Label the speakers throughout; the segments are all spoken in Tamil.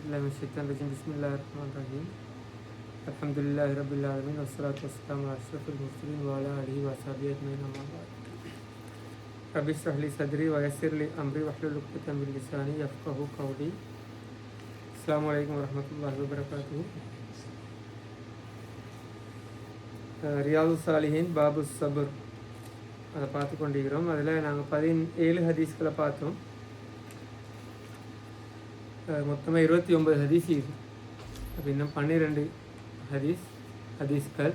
Speaker 1: بالله من الشيطان الرجيم بسم الله الرحمن الرحيم الحمد لله رب العالمين والصلاة والسلام على أشرف المرسلين وعلى آله وصحبه أجمعين أما بعد رب اشرح لي صدري ويسر لي أمري واحلل عقدة من لساني يفقهوا قولي السلام عليكم ورحمة الله وبركاته ரியாது சாலிஹின் பாபு சபுர் அதை பார்த்து கொண்டிருக்கிறோம். அதில் நாங்கள் 17 ஹதீஸ்களை பார்த்தோம். மொத்தமாக 29 ஹதீஸ் இருக்குது. அப்போ இன்னும் 12 ஹதீஸ்கள்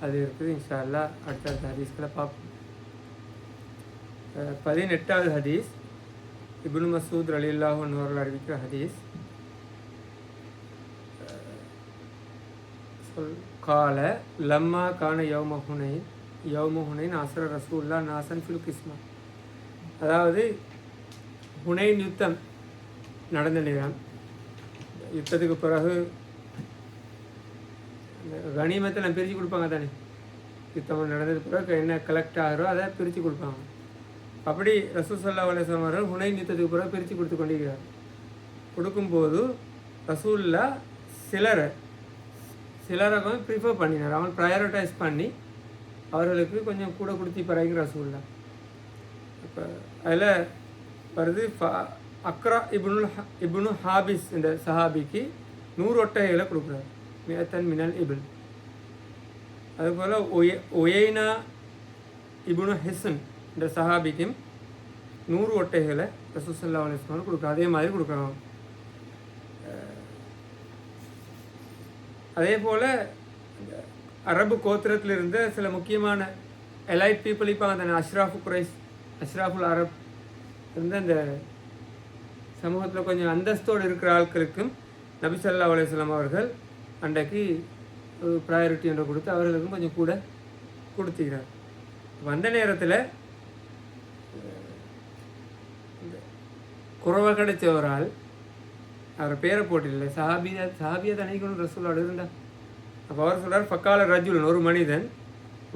Speaker 1: அது இருக்குது. இன்ஷா அல்லாஹ் அடுத்தடுத்த ஹதீஸ்களை பார்ப்போம். 18வது ஹதீஸ் இப்னு மஸ்ஊத் ரலியல்லாஹு அன்ஹு அவர்கள் அறிவிக்கிற ஹதீஸ். கால லம்மா கான யௌம ஹுனைன் அஸ்ர ரசூல்லா நாசன் ஃபில் கிஸ்மா. அதாவது ஹுனைன் யுத்தம் நடந்த நேரம், யுத்தத்துக்கு பிறகு கனிமத்தை நான் பிரித்து கொடுப்பாங்க தானே. யுத்தம் நடந்ததுக்கு பிறகு என்ன கலெக்ட் ஆகிறோ அதை பிரித்து கொடுப்பாங்க. அப்படி ரசூல் ஸல்லல்லாஹு அலைஹி வஸல்லம் அவர்கள் ஹுனைன் யுத்தத்துக்கு பிறகு பிரித்து கொடுத்து கொண்டிருக்கிறார். கொடுக்கும்போது ரசூல்லா சிலரை ப்ரிஃபர் பண்ணினார். அவங்க ப்ரையாரிட்டைஸ் பண்ணி அவர்களுக்கு கொஞ்சம் கூட கொடுத்து பரவாயில்லை ரசூல்லா. இப்போ அதில் வருது அக்ரா இப்னு ஹாபிஸ் இந்த சஹாபிக்கு 100 ஒட்டகைகளை கொடுக்குறாரு. மியத்தன் மினல் இபில். அதுபோல் ஒயைனா இப்னு ஹிசன் இந்த சஹாபிக்கும் 100 ஒட்டகைகளை ரசூல் ஸல்லல்லாஹு அலைஹி வஸல்லம் கொடுக்குறாங்க. அதே மாதிரி கொடுக்குறாங்க. அதே போல் அரபு கோத்திரத்தில் இருந்த சில முக்கியமான எலைட் பீப்புள் இப்போ அந்த அஷ்ராஃபுல் அரப் இருந்த அந்த சமூகத்தில் கொஞ்சம் அந்தஸ்தோடு இருக்கிற ஆட்களுக்கும் நபி ஸல்லல்லாஹு அலைஹி வஸல்லம் அவர்கள் அன்றைக்கு ஒரு ப்ரையாரிட்டி என்று கொடுத்து அவர்களுக்கும் கொஞ்சம் கூட கொடுத்துக்கிறார். வந்த நேரத்தில் குறவை கிடைச்ச ஒரு ஆள், அவர் பேரை போட்டில்லை, சஹாபியா தனிக்கணும் ரசூலோடு இருந்தா. அப்போ அவர் சொல்கிறார், ஃபக்கால ரஜுலன், ஒரு மனிதன்,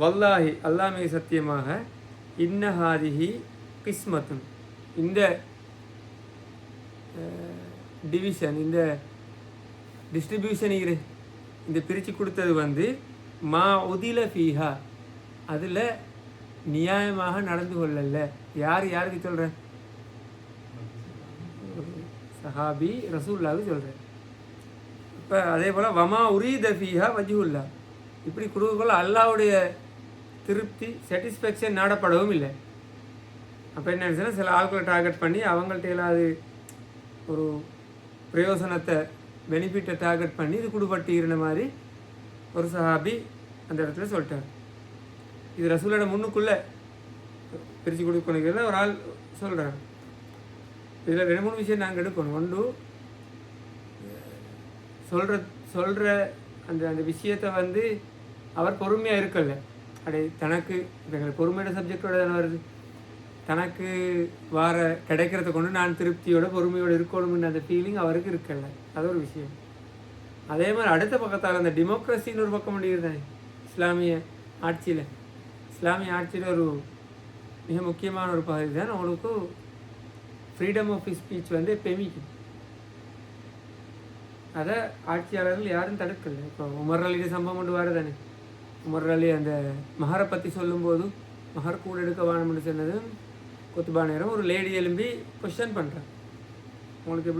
Speaker 1: வல்லாஹி அல்லாஹ் சத்தியமாக, இன்னஹாதிஹி கிஸ்மத்துன், இந்த டிவிஷன், இந்த டிஸ்ட்ரிபியூஷன், இந்த பிரித்து கொடுத்தது வந்து மா உதில ஃபீஹா, அதில் நியாயமாக நடந்து கொள்ளல. யாருக்கு சொல்கிறேன்? சஹாபி ரசூலுல்லாஹ்வுக்கு சொல்கிறேன். இப்போ அதே போல் வமா உரீத ஃபீஹா வஜ்ஹுல்லா, இப்படி கொடுக்கக்குள்ள அல்லாஹ்வுடைய திருப்தி சாட்டிஸ்ஃபேக்ஷன் நாடப்படவும் இல்லை. அப்போ என்ன ஆச்சுன்னா, சில ஆட்களை டார்கெட் பண்ணி அவங்கள்ட்ட இல்லாது ஒரு பிரயோசனத்தை பெனிஃபிட்டை டார்கெட் பண்ணி இது குடுபட்டு இருந்த மாதிரி ஒரு சஹாபி அந்த இடத்துல சொல்லிட்டார். இது ரசூலோட முன்னுக்குள்ளே பிரித்து கொடுக்கணுங்கிறத ஒரு ஆள் சொல்கிறார். இதில் 2-3 விஷயம் நாங்கள் எடுக்கணும். ஒன்று, சொல்கிற அந்த விஷயத்தை வந்து அவர் பொறுமையாக இருக்கல. அப்படி தனக்கு எங்களுக்கு பொறுமையோட சப்ஜெக்டோட தானே வருது. தனக்கு கிடைக்கிறத கொண்டு நான் திருப்தியோட பொறுமையோடு இருக்கணும்னு அந்த ஃபீலிங் அவருக்கு இருக்கல. அது ஒரு விஷயம். அதே மாதிரி அடுத்த பக்கத்தால் அந்த டெமோக்ரஸின்னு ஒரு பக்கம் முடியுது. இஸ்லாமிய ஆட்சியில் ஒரு மிக முக்கியமான ஒரு பகுதி தான் அவங்களுக்கு ஃப்ரீடம் ஆஃப் ஸ்பீச் வந்து பெமிக்கும். அதை ஆட்சியாளர்கள் யாரும் தடுக்கலை. இப்போ உமர் அலிയുടെ சம்பவம் கொண்டு வர தானே. உமர் அலி அந்த மஹரை பற்றி சொல்லும்போது மஹர் கூட எடுக்க வேணும்னு சொன்னது கொத்துபா நேரம் ஒரு லேடி எழும்பி கொஸ்டின் பண்ணுறேன், உங்களுக்கு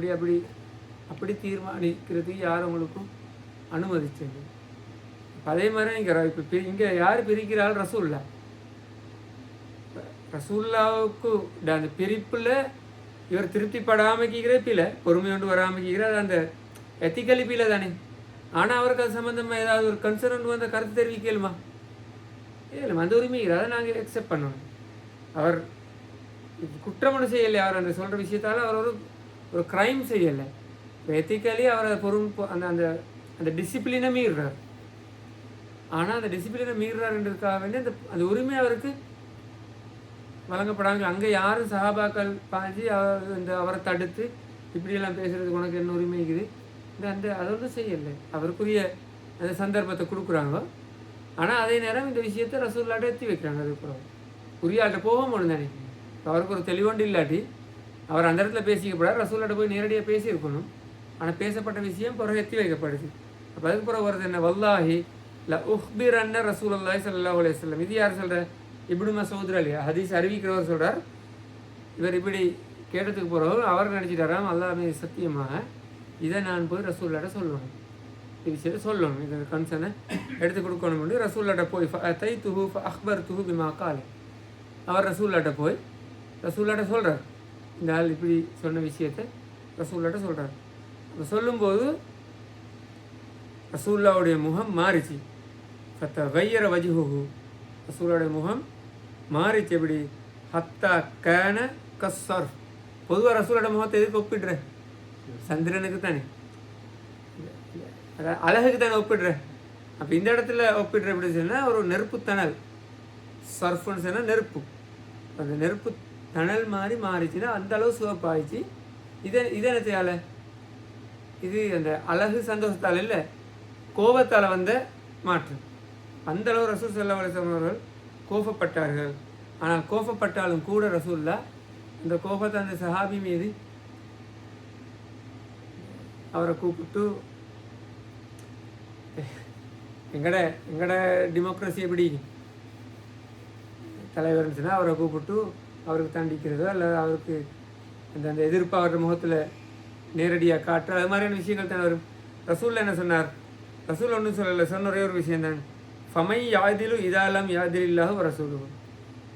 Speaker 1: அப்படி தீர்மானிக்கிறதுக்கு யார் உங்களுக்கும் அனுமதிச்சது? அதே மாதிரி இப்போ இங்கே யார் பிரிக்கிறாள்? ரசூல்லாவுக்கு அந்த பிரிப்பில் இவர் திருப்திப்படாமக்கிற பில, பொறுமை கொண்டு வராமக்கிற அந்த எத்திக்கலி பில தானே. ஆனால் அவருக்கு அது சம்மந்தமாக ஏதாவது ஒரு கன்சர்ன் வந்து கருத்து தெரிவிக்கலுமா? இல்லைம்மா, அந்த உரிமை அதை நாங்கள் அக்செப்ட் பண்ணணும். அவர் குற்றம் ஒன்று செய்யலை. அவர் அந்த சொல்கிற விஷயத்தால் அவர் ஒரு க்ரைம் செய்யலை. எத்திக்கலி அவர் அந்த டிசிப்ளினை மீறுறார். ஆனால் அந்த டிசிப்ளினை மீறுறாருன்றதுக்காக வேண்டி அந்த உரிமை அவருக்கு வழங்கப்படாங்க. அங்கே யாரும் சஹாபாக்கள் பாஞ்சி அவரை தடுத்து இப்படியெல்லாம் பேசுகிறதுக்கு உனக்கு என்ன உரிமை இருக்குது அதை வந்து செய்யலை. அவருக்குரிய அந்த சந்தர்ப்பத்தை கொடுக்குறாங்க. ஆனால் அதே நேரம் இந்த விஷயத்தை ரசூலுல்லாஹ்ட்ட எத்தி வைக்கிறாங்க. அதுக்கப்புறம் உரிய ஆள்கிட்ட போகவும் ஒன்று தானே. அவருக்கு ஒரு தெளிவொண்டு இல்லாட்டி அவர் அந்த இடத்துல பேசிக்கப்படாது. ரசூலுல்லாஹ்ட்ட போய் நேரடியாக பேசியிருக்கணும். ஆனால் பேசப்பட்ட விஷயம் பிறகு எத்தி வைக்கப்படுது. அப்போ அதுக்கு பிறகு வருது என்ன, வல்லாஹி ல உஹ்பிரன்ன ரசூலுல்லாஹி ஸல்லல்லாஹு அலைஹி வஸல்லம். இது யார் சொல்கிற? இப்னு மஸ்ஊத் இல்லையா, ஹதீஸ் அறிவிக்கிறவர் சொல்கிறார். இவர் இப்படி கேட்டதுக்கு பிறகு அவர் நினச்சிட்டாராம், அல்லாஹ்வே சத்தியமாக இதை நான் போய் ரசூல்லாட்ட சொல்லணும், இது விஷயத்தை சொல்லணும், இது கன்சர்னை எடுத்து கொடுக்கணும். ரசூல்லாட்ட போய் தை துஹு அக்பர் துஹு பிமா கால். அவர் ரசூல்லாட்ட போய் ரசூல்லாட்ட சொல்கிறார், இந்த ஆள் இப்படி சொன்ன விஷயத்தை ரசூல்லாட்ட சொல்கிறார். அப்போ சொல்லும்போது ரசூல்லாவுடைய முகம் மாறிச்சு. ஃபத்த வையர வஜுஹு, ரசூல்லாவுடைய முகம் மாறிச்சு. எப்படி? ஹத்தா கேன கஸ்ஸர். பொதுவாக ரசூலோட முகத்தை எதுக்கு ஒப்பிடுறேன்? சந்திரனுக்கு தானே, அழகுக்கு தானே ஒப்பிடுறேன். அப்போ இந்த இடத்துல ஒப்பிடுற எப்படி சொன்னால் ஒரு நெருப்பு தணல், சர்ஃப்னு சொன்னால் நெருப்பு, அந்த நெருப்பு தணல் மாதிரி மாறிச்சுன்னா அந்த அளவு சிவப்பாயிடுச்சு. இதனத்தையால் இது அந்த அழகு சந்தோஷத்தால் இல்லை, கோபத்தால் வந்த மாற்றம். அந்த அளவு ரசூல் ஸல்லல்லாஹு அலைஹி வஸல்லம் அவர்கள் கோபப்பட்டார்கள். ஆனால் கோபப்பட்டாலும் கூட ரசூல்லா அந்த கோபத்தை அந்த சஹாபி மீது அவரை கூப்பிட்டு, எங்கட டெமோக்ரஸி எப்படி தலைவர்னு சொன்னால் அவரை கூப்பிட்டு அவருக்கு தண்டிக்கிறதோ அல்லது அவருக்கு அந்த அந்த எதிர்ப்பு அவரோட முகத்தில் நேரடியாக காட்டுற அது மாதிரியான விஷயங்கள் தான் வரும். ரசூல் என்ன சொன்னார்? ரசூல் ஒன்றும் சொல்லலை, சொன்ன ஒரே ஒரு விஷயந்தான், ஃபமை யாதிலும் இதாலாம் யாதில்லாக ரசூலும்.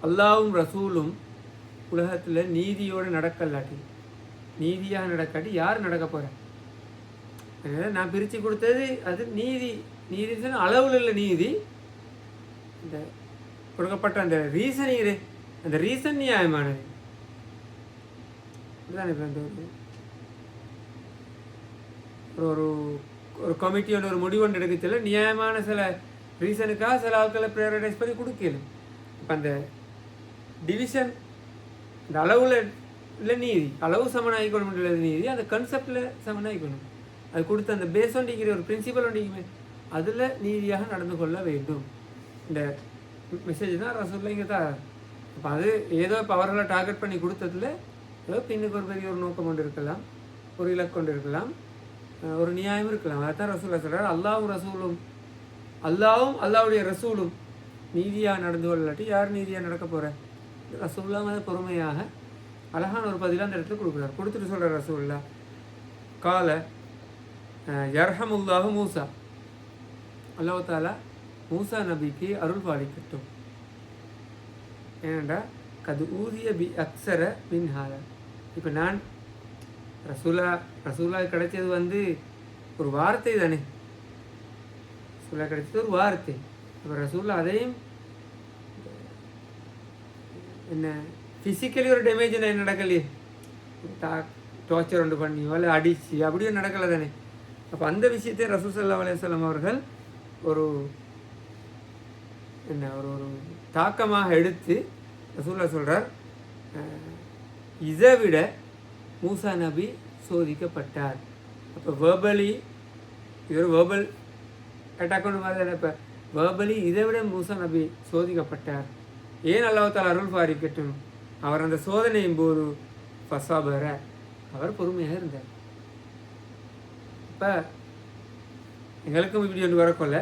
Speaker 1: அல்லாவும் ரசூலும் உலகத்தில் நீதியோடு நடக்கலாட்டி, நீதியாக நடக்காட்டி யார் நடக்க போகிறேன்? நான் பிரித்து கொடுத்தது அது நீதி. நீதி சொன்னால் அளவில் இல்லை நீதி, இந்த கொடுக்கப்பட்ட அந்த ரீசன் இரு, அந்த ரீசன் நியாயமானது. இதுதான் இப்போ அந்த ஒரு ஒரு கமிட்டியோட ஒரு முடிவு ஒன்று எடுக்கல, நியாயமான சில ரீசனுக்காக சில ஆட்களை ப்ரையாரிட்டைஸ் பண்ணி கொடுக்கணும். இப்போ அந்த டிவிஷன் இந்த அளவில் இல்லை நீதி, அளவு சமனாகிக்கணும் இல்லை நீதி, அந்த கன்செப்டில் சமனாகிக்கணும். அது கொடுத்த அந்த பேஸ் ஒன்றிக்கிற ஒரு பிரின்சிபல் ஒன்றிக்குமே, அதில் நீதியாக நடந்து கொள்ள வேண்டும். இந்த மெசேஜ் தான் ரசூலுல்லாஹ் இங்கே தான். அப்போ அது ஏதோ இப்போ அவர்களை டார்கெட் பண்ணி கொடுத்ததுல ஏதோ பின்னுக்கு ஒரு பெரிய ஒரு நோக்கம் கொண்டு இருக்கலாம், ஒரு இலக்கு கொண்டு இருக்கலாம், ஒரு நியாயம் இருக்கலாம். அதான் ரசூலுல்லாஹ் சொல்கிறார், அல்லாவும் அல்லாவுடைய ரசூலும் நீதியாக நடந்து கொள்ளாட்டி யார் நீதியாக நடக்க போகிறேன்? ரசூலுல்லாஹ் அதை பொறுமையாக அழகான ஒரு பதிலாக அந்த இடத்துல கொடுக்குறார். கொடுத்துட்டு சொல்கிறார் ரசூலுல்லாஹ், கால யர்ஹமுல்லாஹு மூசா, அல்லாஹ் தாலா மூசா நபிக்கு அருள் பாலிக்கட்டும். ஏனெண்டா கது ஊதிய பி அக்ஸர மின் ஹால. இப்போ நான் ரசூலா கிடைச்சது ஒரு வார்த்தை தானே, ரசூலா கிடைச்சது ஒரு வார்த்தை. இப்போ ரசூலா அதையும் என்ன ஃபிசிக்கலி ஒரு டேமேஜ் என்ன நடக்கலையே, டார்ச்சர் ஒன்று பண்ணியோ இல்லை அடிச்சு அப்படியும் நடக்கலை தானே. அப்போ அந்த விஷயத்தை ரசூல் ஸல்லல்லாஹு அலைஹி வஸல்லம் அவர்கள் ஒரு ஒரு தாக்கமாக எடுத்து ரசூலுல்லாஹ் சொல்கிறார், இதை விட மூசா நபி சோதிக்கப்பட்டார். அப்போ வேர்பலி இது ஒரு வேர்பல் அட்டாக் ஒன்று மாதிரி தானே. இப்போ வேர்பலி இதை விட மூசா நபி சோதிக்கப்பட்டார். ஏன் அல்லாஹ் தஆலா அருள் பாலிக்கட்டும், அவர் அந்த சோதனையும் போது ஃபஸபர, அவர் பொறுமையாக இருந்தார். இப்போ எங்களுக்கும் இப்படி ஒன்று வரக்கொள்ள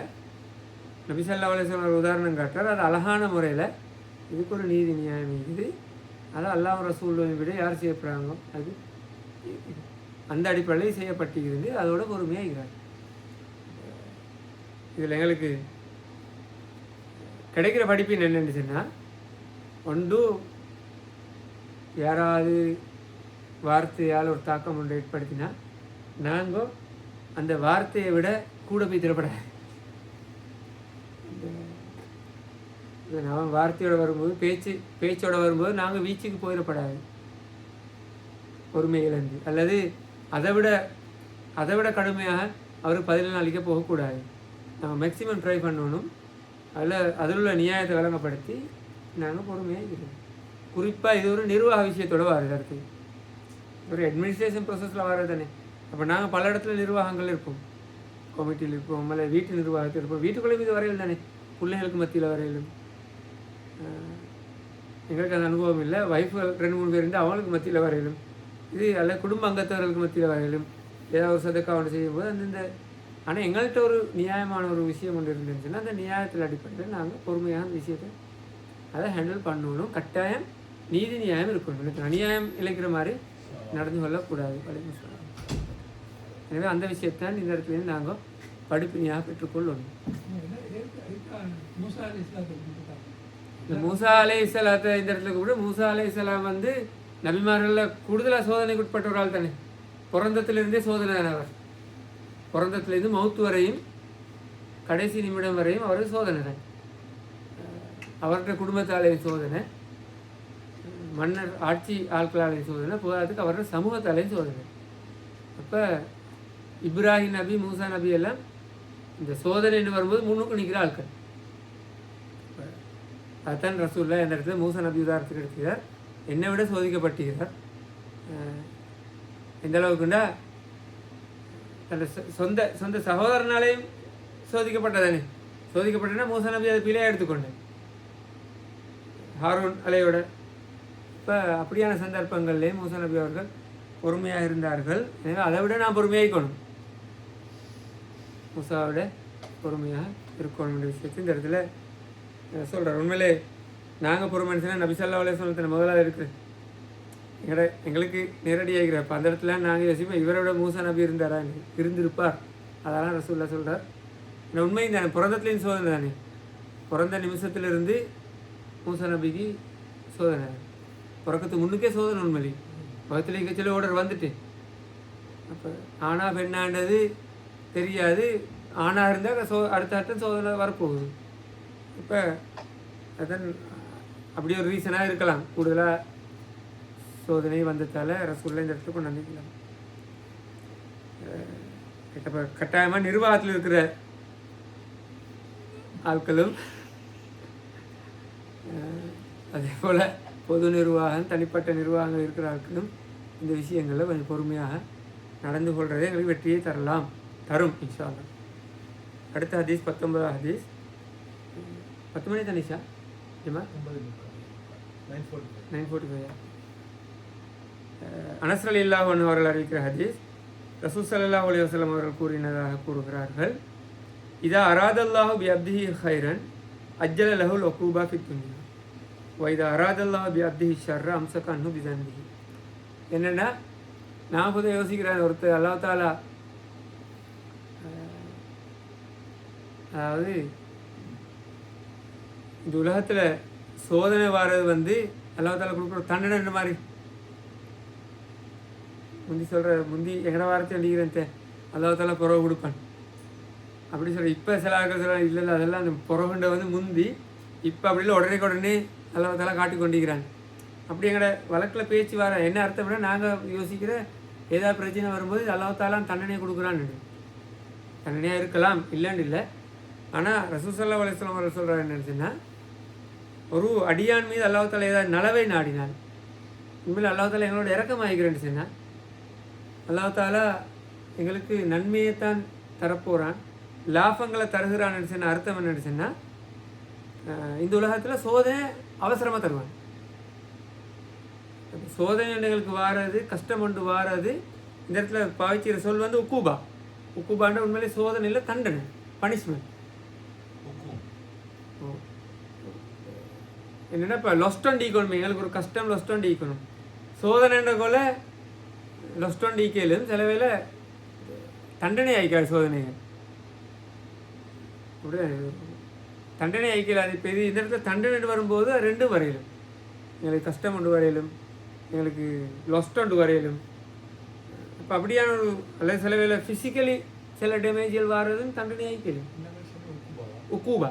Speaker 1: நபி ஸல்லல்லாஹு அலைஹி வஸல்லம் ஒரு உதாரணம் காட்டுறார். அது அழகான முறையில் இதுக்கு ஒரு நீதி நியாயம் இருக்குது. அதை அல்லாஹ் ரசூலுல்லாஹை விட யார் செய்யப்படுறாங்களோ அது அந்த அடிப்படையில் செய்யப்பட்டிருந்து அதோட பொறுமையாக இருக்கிறார். இதில் எங்களுக்கு கிடைக்கிற படிப்பின் என்னென்னு சொன்னால், ஒன்று யாராவது வார்த்தையால் ஒரு தாக்கம் ஒன்று ஏற்படுத்தினா நாங்கள் அந்த வார்த்தையை விட கூட போய் திடப்படாது. அவன் வார்த்தையோடு வரும்போது பேச்சோடு வரும்போது நாங்கள் வீச்சுக்கு போயிடப்படாது பொறுமை இழந்து, அல்லது அதை விட கடுமையாக அவருக்கு 17 நாளைக்கே போகக்கூடாது. நம்ம மேக்சிமம் ட்ரை பண்ணணும். அதில் உள்ள நியாயத்தை விளங்கப்படுத்தி நாங்கள் பொறுமையாக இருக்கிறோம். குறிப்பாக இது ஒரு நிர்வாக விஷயத்தோடு வருது, அடுத்து ஒரு அட்மினிஸ்ட்ரேஷன் ப்ரொசஸில் வர்றது தானே. அப்போ நாங்கள் பல இடத்துல நிர்வாகங்கள் இருப்போம், கமிட்டியில் இருப்போம், இல்லை வீட்டு நிர்வாகத்தில் இருப்போம். வீட்டுக்குள்ளே இது வரையில் தானே, பிள்ளைகளுக்கு மத்தியில் வரையிலும் எங்களுக்கு அந்த அனுபவம் இல்லை. வைஃப்கள் 2-3 பேர் இருந்தால் அவங்களுக்கு மத்தியில் வரையிலும், இது அல்ல குடும்ப அங்கத்தவர்களுக்கு மத்தியில் வரையிலும் ஏதாவது ஒரு சதக்கா ஒன்று செய்யும்போது அந்தந்த ஆனால் எங்கள்கிட்ட ஒரு நியாயமான ஒரு விஷயம் ஒன்று இருந்துச்சுன்னா அந்த நியாயத்தில் அடிப்படையில் நாங்கள் பொறுமையாக அந்த விஷயத்தை அதை ஹேண்டில் பண்ணணும். கட்டாயம் நீதி நியாயம் இருக்கணும். எனக்கு அநியாயம் இழைக்கிற மாதிரி நடந்து கொள்ளக்கூடாது அப்படின்னு சொல்லலாம். எனவே அந்த விஷயத்தான் இந்த இடத்துலேருந்து நாங்கள் படிப்பினையாக பெற்றுக்கொள்ளணும். இந்த மூசா அலை இஸ்லாத்தை இந்த இடத்துல கூட மூசா அலை இஸ்லாம் வந்து நபிமார்களில் கூடுதலாக சோதனைக்கு உட்பட்ட ஒரு ஆள் தானே. பிறந்தத்திலிருந்தே சோதனை அவர். பிறந்தத்திலேருந்து மௌத்து வரையும் கடைசி நிமிடம் வரையும் அவர் சோதனை தான். அவர்கிட்ட குடும்பத்தாலேயும் சோதனை, மன்னர் ஆட்சி ஆட்களாலேயும் சோதனை, போதாதுக்கு அவரோட சமூகத்தாலேயும் சோதனை. அப்போ இப்ராஹிம் நபி மூசா நபி எல்லாம் இந்த சோதனைன்னு வரும்போது முன்னுக்கு நிற்கிற ஆட்கள். அதுதான் ரசூல்லா இந்த இடத்துல மூசா நபி உதாரணத்துக்கு எடுக்கிறார். என்னை விட சோதிக்கப்பட்டுகிறார். எந்த அளவுக்குண்டா அந்த சொந்த சொந்த சகோதரனாலேயும் சோதிக்கப்பட்டதானே. சோதிக்கப்பட்டனா மூசா நபி அதை பிழையாக எடுத்துக்கொண்டேன் ஹாரூன் அலையோட. இப்போ அப்படியான சந்தர்ப்பங்கள்லேயும் மூசா நபி அவர்கள் பொறுமையாக இருந்தார்கள். எனவே அதை விட நான் பொறுமையாகணும், மூசாவோட பொறுமையாக இருக்கணும் விஷயத்தை இந்த இடத்துல சொல்கிறார். உண்மையிலே நாங்கள் பொறுமைன்னு சொன்னால் நபி ஸல்லல்லாஹு அலைஹி வஸல்லம் முதலாக இருக்குது எங்களுக்கு நேரடியாகிற. அப்போ அந்த இடத்துல நாங்கள் யோசிப்போம், இவரோட மூசா நபி இருந்தாரா, இருந்திருப்பார். அதெல்லாம் ரசூலுல்லாஹ் சொல்கிறார். இந்த உண்மை தானே, பிறந்தத்துலேயும் சோதனை தானே. பிறந்த நிமிஷத்துலேருந்து மூசா நபிக்கு சோதனை, பிறக்கத்துக்கு முன்னுக்கே சோதனை. உண்மையிலே பக்கத்துலேயே சில ஓடர் வந்துட்டு அப்போ ஆனா பெண்ணாண்டது தெரியாது. ஆணாக இருந்தால் அடுத்த அடுத்த சோதனை வரப்போகுது. இப்போ அதான் அப்படி ஒரு ரீசனாக இருக்கலாம். கூடுதலாக சோதனை வந்ததால் ரசூலுல்லாஹ் இந்த இடத்துக்கு கொண்டு வந்துக்கலாம். இப்போ கட்டாயமாக நிர்வாகத்தில் இருக்கிற ஆட்களும் அதே போல் பொது நிர்வாகம் தனிப்பட்ட நிர்வாகங்கள் இருக்கிற ஆட்களும் இந்த விஷயங்களில் கொஞ்சம் பொறுமையாக நடந்து கொள்வதே எங்களுக்கு வெற்றியை தரும் இன்ஷா அல்லாஹ். அடுத்த ஹதீஸ் 19 ஹதீஸ். 10 மணி தானிஷா ஜமா 9:45. அனஸ் ரலியல்லாஹு அன்ஹு அவர்கள் அறிவிக்கிற ஹதீஸ். ரசூல் ஸல்லல்லாஹு அலைஹி வஸல்லம் அவர்கள் கூறுகிறார்கள், இதா அராதல்லாஹு பி அப்திஹி ஹைரன் அஜ்ஜல லஹுல் உகூபா ஃபித் துன்யா வ இதா அராதல்லாஹு பி அப்திஹி ஷர்ர அம்ஸக அன்ஹு பி ஸன்பிஹி. என்னென்னா, நான் கூட யோசிக்கிறேன், ஒருத்தர் அல்லாஹ் தஆலா அதாவது இந்த உலகத்தில் சோதனை வர்றது வந்து அல்லாஹ் தஆலா கொடுக்குற தண்டனை மாதிரி முந்தி எங்கட வாரத்தை அடிக்கிறேன் அல்லாஹ் தஆலா புறவு கொடுப்பான் அப்படி சொல்ல. இப்போ சில ஆட்கள் சொல்ல இல்லை அதெல்லாம் அந்த புறகுண்டை வந்து முந்தி இப்போ அப்படி இல்லை உடனே அல்லாஹ் தஆலா காட்டி கொண்டிருக்கிறான். அப்படி எங்களோட வழக்கில் பேச்சு வர என்ன அர்த்தம்னா, நாங்கள் யோசிக்கிற ஏதாவது பிரச்சனை வரும்போது அல்லாஹ் தஆலா தண்டனையை கொடுக்குறான்னு. தண்டனையாக இருக்கலாம், இல்லைன்னு இல்லை. ஆனால் ரசூல் ஸல்லல்லாஹு அலைஹி வஸல்லம் அவர்கள் சொல்கிறார் என்னன்னு சொன்னால், ஒரு அடியான் மீது அல்லாஹ் தஆலா ஏதாவது நலவை நாடினால், உண்மையில் அல்லாஹ் தஆலா எங்களோட இறக்கமாகிறேன்னு சொன்னால், அல்லாஹ் தஆலா எங்களுக்கு நன்மையைத்தான் தரப்போகிறான், லாபங்களை தருகிறான்னு சொன்ன அர்த்தம் என்னன்னு சொன்னால், இந்த உலகத்தில் சோதனை அவசரமாக தருவான். சோதனை எங்களுக்கு வாரது, கஷ்டம் கொண்டு வாரது. இந்த இடத்துல பாவிச்சிற சொல் வந்து உக்கூபான்ற உண்மையிலே சோதனையில் தண்டனை, பனிஷ்மெண்ட். என்னென்னா, இப்போ லொஸ்டன் ஈக்கணும், எங்களுக்கு ஒரு கஷ்டம் லொஸ்டன் ஈக்கணும். சோதனைன்ற போல லொஸ்டன் ஈக்கலும் சில வேளை தண்டனை ஆயிக்காது. சோதனைகள் அப்படி தண்டனை ஆயிக்கலாது. இப்போ இது இந்த இடத்துல தண்டனை வரும்போது ரெண்டும் வரையிலும், எங்களுக்கு கஷ்டம் ஒன்று வரையிலும், எங்களுக்கு லொஸ்ட் ஒன்று வரையிலும். இப்போ அப்படியான ஒரு அல்லது சில வேளை ஃபிசிக்கலி சில டேமேஜ்கள் வர்றதும் தண்டனை ஆயிக்கலும். உக்கூபா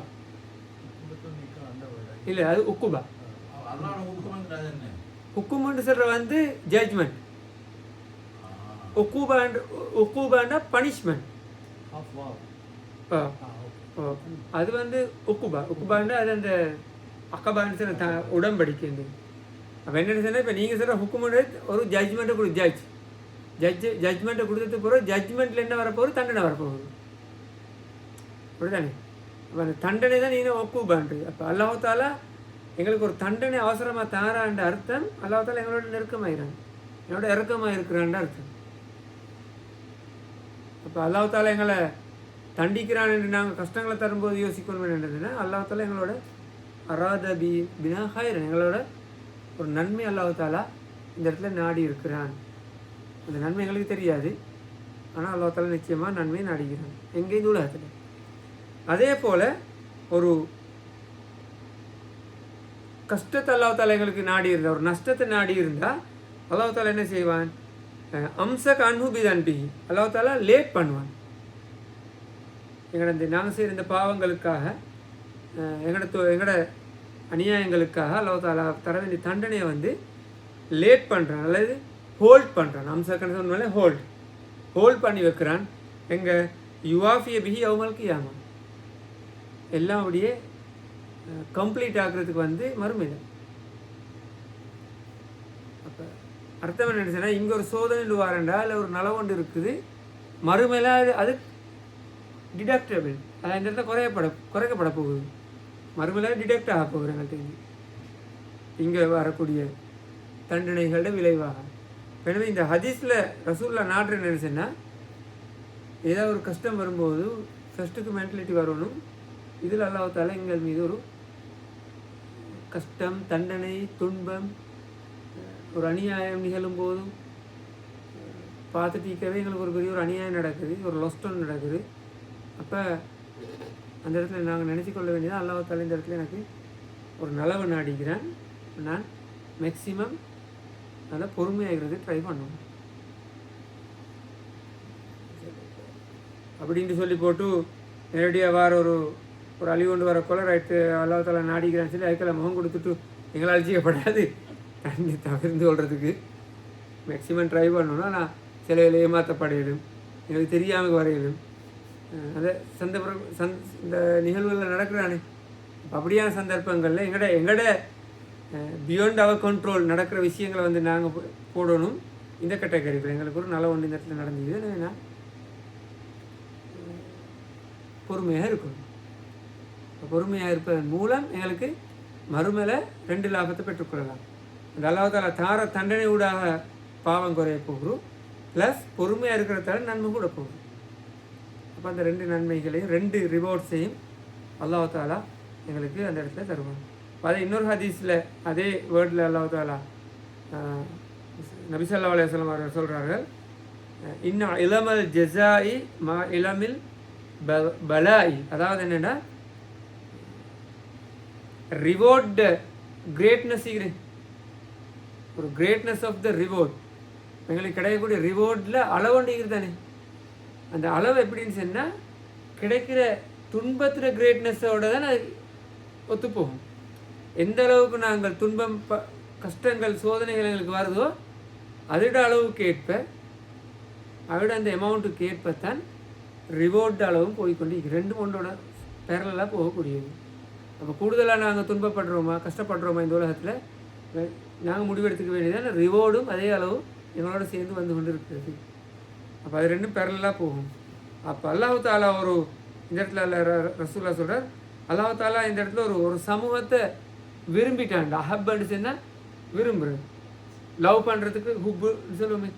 Speaker 1: இல்லை, அது உக்குபா. ஹுக்குமுன்னு சொல்கிற வந்து ஜட்ஜ்மெண்ட். உக்கூபாண்டா பனிஷ்மெண்ட். அது வந்து உக்குபாண்டா அது அந்த அக்கபான்னு சொல்ல உடம்படிக்கை. அப்போ என்னென்னு சொன்னால், இப்போ நீங்கள் சொல்கிற ஹுக்குமுன்னு ஒரு ஜட்ஜ்மெண்ட்டை கொடு ஜட்ஜ்மெண்ட்டை கொடுத்தது பிறகு ஜட்ஜ்மெண்ட்டில் என்ன வரப்போகுது, தண்டனை வரப்போகுது. அப்படிதானே? அப்போ அந்த தண்டனை தான் நீங்கள் ஒக்குபான்றது. அப்போ அல்லாஹ் தஆலா எங்களுக்கு ஒரு தண்டனை அவசரமாக தாரான்ற அர்த்தம், அல்லாஹ் தஆலா எங்களோட நெருக்கமாகிறான், என்னோட இறக்கமாக இருக்கிறான்ற அர்த்தம். அப்போ அல்லாஹ் தாலா எங்களை தண்டிக்கிறான் என்று நாங்கள் கஷ்டங்களை தரும்போது யோசிக்கணும் என்னதுன்னா, அல்லாஹ் தாலா எங்களோட அராத பினா ஹைரன், எங்களோட ஒரு நன்மை அல்லாஹ் தாலா இந்த இடத்துல நாடி இருக்கிறான். அந்த நன்மை எங்களுக்கு தெரியாது, ஆனால் அல்லாஹ் தாலா நிச்சயமாக நன்மையை நாடிக்கிறான் எங்கேயும் உலகத்தில். அதே போல் ஒரு கஷ்டத்தை அல்லாஹ் தாலா எங்களுக்கு நாடி இருந்தால், ஒரு நஷ்டத்தை நாடி இருந்தால் அல்லாஹ் தாலா என்ன செய்வான்? அம்சக் அன்ஹுபிதன்பி, அல்லாஹ் தாலா லேட் பண்ணுவான். எங்களோட நாங்கள் செய்கிற இந்த பாவங்களுக்காக, எங்களோட அநியாயங்களுக்காக அல்லாஹ் தாலா தர வேண்டிய தண்டனையை வந்து லேட் பண்ணுறான், அல்லது ஹோல்ட் பண்ணுறான். அம்சக்கன்னு சொன்னாலே ஹோல்ட் பண்ணி வைக்கிறான். எங்கள் யுவாஃபிய பிஹி அவங்களுக்கு ஏமா எல்லாம் அப்படியே கம்ப்ளீட் ஆகிறதுக்கு வந்து மறுமையில். அப்போ அர்த்தம் என்ன நினைச்சேன்னா, இங்கே ஒரு சோதனை வாரண்டா இல்லை ஒரு நலவொண்டு இருக்குது, மறுமையில் அது டிடக்டபிள், அது இந்த இடத்துல குறைக்கப்பட போகுது. மறுமையில் டிடக்ட் ஆக போகுது எங்கள்கிட்ட இங்கே வரக்கூடிய தண்டனைகளோட விளைவாக. எனவே இந்த ஹதீஸில் ரசூல்லா நாட்டு நினைச்சேன்னா, ஏதாவது ஒரு கஷ்டம் வரும்போது ஃபஸ்ட்டுக்கு மென்டாலிட்டி வரணும், இதில் அல்லாஹ் தாலா எங்கள் மீது ஒரு கஷ்டம், தண்டனை, துன்பம், ஒரு அநியாயம் நிகழும் போதும் பார்த்துட்டீக்கவே எங்களுக்கு ஒரு பெரிய ஒரு அநியாயம் நடக்குது, ஒரு லொஸ்டம் நடக்குது. அப்போ அந்த இடத்துல நாங்கள் நினச்சி கொள்ள வேண்டியதான், அல்லாஹ் தாலா இந்த இடத்துல எனக்கு ஒரு நலவை நாடிக்கிறேன், நான் மேக்சிமம் நல்லா பொறுமையாகிறது ட்ரை பண்ணுவேன் அப்படின்ட்டு சொல்லி போட்டு நேரடியாக வார ஒரு அழிவு கொண்டு வரக்குள்ள ரைட்டு அல்லாஹ் தாலா நாடிக்கிறான்னு சொல்லி அதுக்கெல்லாம் முகம் கொடுத்துட்டு எங்களால் அழிச்சிக்கப்படாது தண்ணி தவிர்த்து கொள்றதுக்கு மேக்சிமம் ட்ரை பண்ணணும்னா நான் சில வேலை ஏமாற்றப்படையிடும், எங்களுக்கு தெரியாமல் வரையிடும். அதை இந்த நிகழ்வுகளில் நடக்கிறானே, அப்படியான சந்தர்ப்பங்களில் எங்கட பியாண்ட் அவர் கண்ட்ரோல் நடக்கிற விஷயங்களை வந்து நாங்கள் போடணும். இந்த கேட்டகரிக்குள்ள எங்களுக்கு ஒரு நல்ல ஒன்று இந்த இடத்துல நடந்தது, நான் பொறுமையாக இருக்கணும். பொறுமையாக இருப்பதன் மூலம் எங்களுக்கு மறுமையில் 2 லாபத்தை பெற்றுக்கொள்ளலாம். அந்த அல்லாஹ் தாலா தார தண்டனை ஊடாக பாவம் குறைய போகிறோம், ப்ளஸ் பொறுமையாக இருக்கிறதால நன்மை கூட போகும். அப்போ அந்த 2 நன்மைகளையும் 2 ரிவார்ட்ஸையும் அல்லாஹ் தாலா எங்களுக்கு அந்த இடத்துல தருவாங்க. அதே இன்னொரு ஹதீஸில் அதே வேர்டில் அல்லாஹ் தாலா நபி ஸல்லல்லாஹு அலைஹி வஸல்லம் அவர்கள் சொல்கிறார்கள், இன்ன இளமல் ஜஸாஇ மா இளமில் பலாயி, அதாவது என்னென்னா ரிவார்ட் கிரேட்னஸ், ஒரு கிரேட்னஸ் ஆஃப் த ரிவார்ட் எங்களுக்கு கிடைக்கக்கூடிய ரிவார்டில் அளவுண்டிங்கிறது தானே. அந்த அளவு எப்படின்னு சொன்னால் கிடைக்கிற துன்பத்தில் கிரேட்னஸோட தான் அது ஒத்துப்போகும். எந்த அளவுக்கு நாங்கள் துன்பம் கஷ்டங்கள் சோதனைகள் எங்களுக்கு வருதோ அதோட அளவுக்கு ஏற்ப அதோட அந்த அமௌண்ட்டுக்கு ஏற்பத்தான் ரிவார்ட் அளவும் போய்கொண்டு 2 ஒன்றோட பேரலாக போகக்கூடியது. அப்போ கூடுதலாக நாங்கள் துன்பப்படுறோமா கஷ்டப்படுறோமா இந்த உலகத்தில் நாங்கள் முடிவெடுத்துக்க வேண்டியதான ரிவார்டும் அதே அளவு எங்களோட சேர்ந்து வந்து கொண்டு இருக்கிறது. அப்போ அது 2 பேரலாக போகும். அப்போ அல்லாஹ் தாலா ஒரு இந்த இடத்துல ரசூல்லா சொல்கிறார், அல்லாஹ் தாலா இந்த இடத்துல ஒரு சமூகத்தை விரும்பிட்டான். அஹப்பன்னு சொன்னால் விரும்புகிறேன், லவ் பண்ணுறதுக்கு ஹுப்புன்னு சொல்லுவோமே.